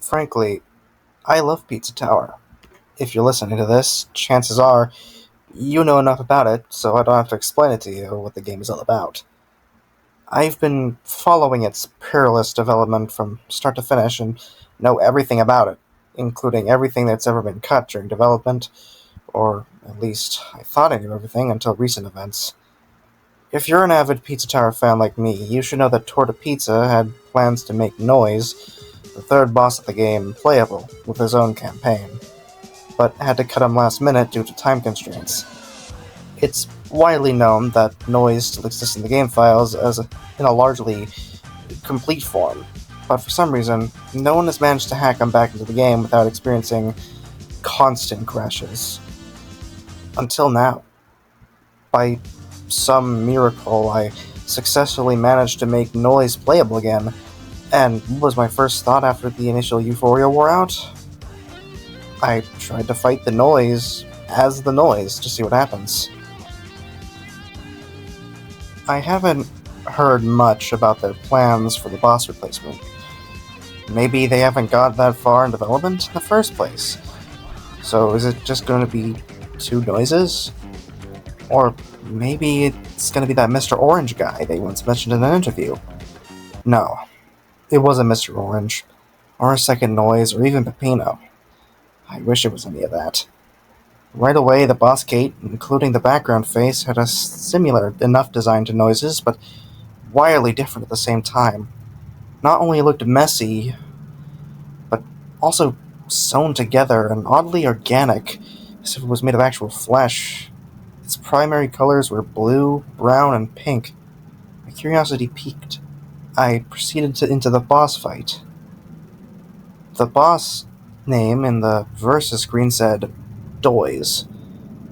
Frankly, I love Pizza Tower. If you're listening to this, chances are you know enough about it, so I don't have to explain it to you what the game is all about. I've been following its peerless development from start to finish and know everything about it, including everything that's ever been cut during development, or at least I thought I knew everything until recent events. If you're an avid Pizza Tower fan like me, you should know that Torta Pizza had plans to make Noise, the third boss of the game, playable with his own campaign, but had to cut him last minute due to time constraints. It's widely known that Noise still exists in the game files in a largely complete form, but for some reason, no one has managed to hack him back into the game without experiencing constant crashes. Until now. By some miracle, I successfully managed to make Noise playable again, and what was my first thought after the initial euphoria wore out? I tried to fight the Noise as the Noise to see what happens. I haven't heard much about their plans for the boss replacement. Maybe they haven't got that far in development in the first place. So is it just going to be two Noises? Or maybe it's going to be that Mr. Orange guy they once mentioned in an interview. No, it wasn't Mr. Orange, or a second Noise, or even Peppino. I wish it was any of that. Right away, the boss gate, including the background face, had a similar enough design to Noises, but wildly different at the same time. Not only looked messy, but also sewn together and oddly organic, as if it was made of actual flesh. Its primary colors were blue, brown, and pink. My curiosity piqued. I proceeded into the boss fight. The boss name in the versus screen said Doise.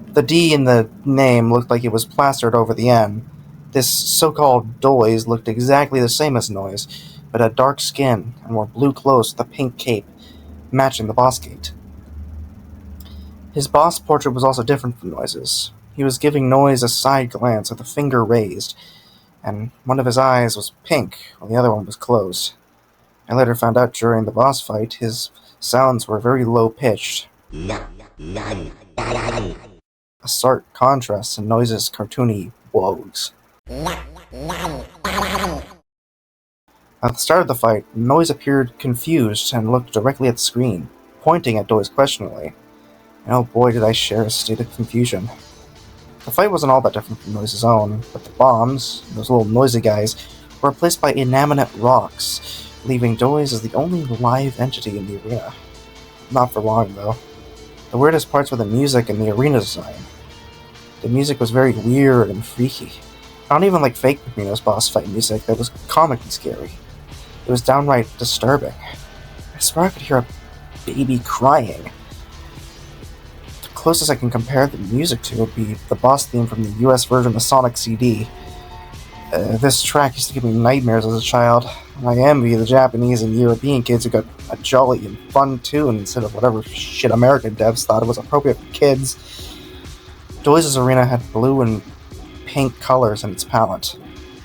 The D in the name looked like it was plastered over the N. This so-called Doise looked exactly the same as Noise, but had dark skin and wore blue clothes with a pink cape, matching the boss gate. His boss portrait was also different from Noise's. He was giving Noise a side glance with a finger raised, and one of his eyes was pink while the other one was closed. I later found out during the boss fight his sounds were very low-pitched. A stark contrast to Noise's cartoony woes. At the start of the fight, Noise appeared confused and looked directly at the screen, pointing at Doise questioningly. And oh boy did I share a state of confusion. The fight wasn't all that different from Noise's own, but the bombs, those little noisy guys, were replaced by inanimate rocks, leaving Doise as the only live entity in the arena. Not for long, though. The weirdest parts were the music and the arena design. The music was very weird and freaky. Not even like fake Peppino's boss fight music that was comically scary. It was downright disturbing. I swear I could hear a baby crying. The closest I can compare the music to would be the boss theme from the US version of Sonic CD. This track used to give me nightmares as a child. I envy the Japanese and European kids who got a jolly and fun tune instead of whatever shit American devs thought it was appropriate for kids. Doise's arena had blue and pink colors in its palette.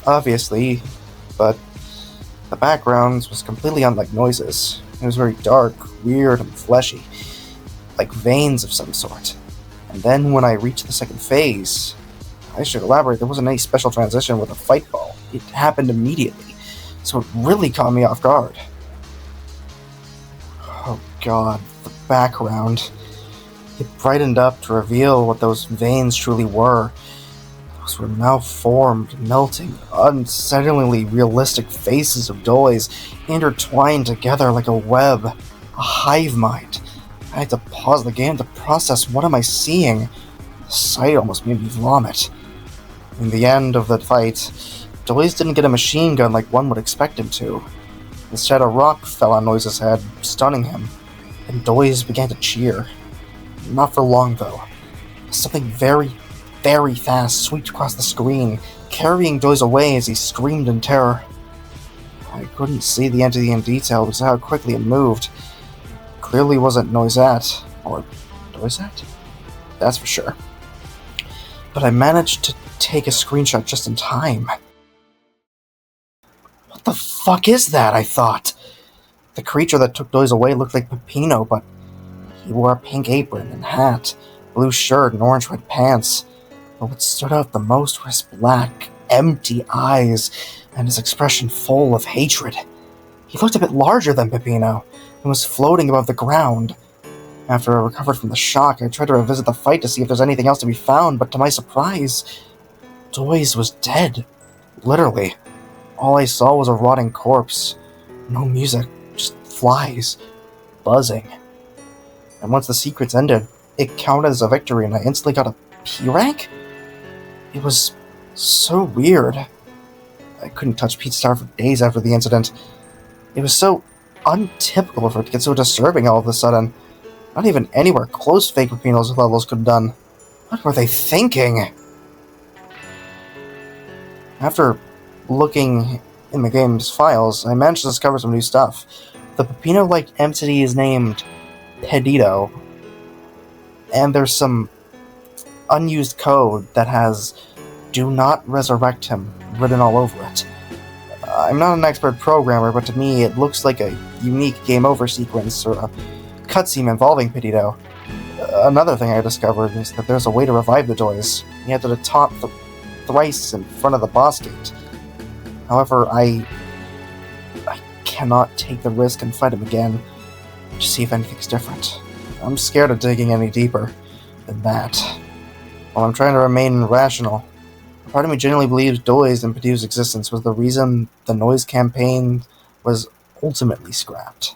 Obviously, but the background was completely unlike Noise's. It was very dark, weird, and fleshy, like veins of some sort. And then when I reached the second phase, I should elaborate, there wasn't any special transition with a fight ball. It happened immediately, so it really caught me off guard. Oh god, the background. It brightened up to reveal what those veins truly were. Those were malformed, melting, unsettlingly realistic faces of Doise, intertwined together like a web, a hive mind. I had to pause the game to process what am I seeing. The sight almost made me vomit. In the end of the fight, Doise didn't get a machine gun like one would expect him to. Instead, a rock fell on Noise's head, stunning him, and Doise began to cheer. Not for long, though. Something very, very fast swept across the screen, carrying Doise away as he screamed in terror. I couldn't see the entity in detail because of how quickly it moved. Clearly wasn't Noisette, or Doisette? That's for sure. But I managed to take a screenshot just in time. What the fuck is that, I thought? The creature that took Doise away looked like Peppino, but he wore a pink apron and hat, blue shirt, and orange-red pants. But what stood out the most were his black, empty eyes and his expression full of hatred. He looked a bit larger than Peppino and was floating above the ground. After I recovered from the shock, I tried to revisit the fight to see if there's anything else to be found, but to my surprise, Doise was dead. Literally. All I saw was a rotting corpse. No music, just flies, buzzing. And once the secrets ended, it counted as a victory and I instantly got a P rank? It was so weird. I couldn't touch Pete Star for days after the incident. It was so untypical for it to get so disturbing all of a sudden. Not even anywhere close to Fake Peppino's levels could have done. What were they thinking? After looking in the game's files, I managed to discover some new stuff. The Peppino-like entity is named Pedito, and there's some unused code that has "Do not resurrect him" written all over it. I'm not an expert programmer, but to me it looks like a unique game over sequence or a cutscene involving Pedito. Another thing I discovered is that there's a way to revive the Doise. You have to taunt thrice in front of the boss gate. However, I cannot take the risk and fight him again to see if anything's different. I'm scared of digging any deeper than that. While I'm trying to remain rational, part of me genuinely believes Doise and Pedito's existence was the reason the Noise campaign was ultimately scrapped.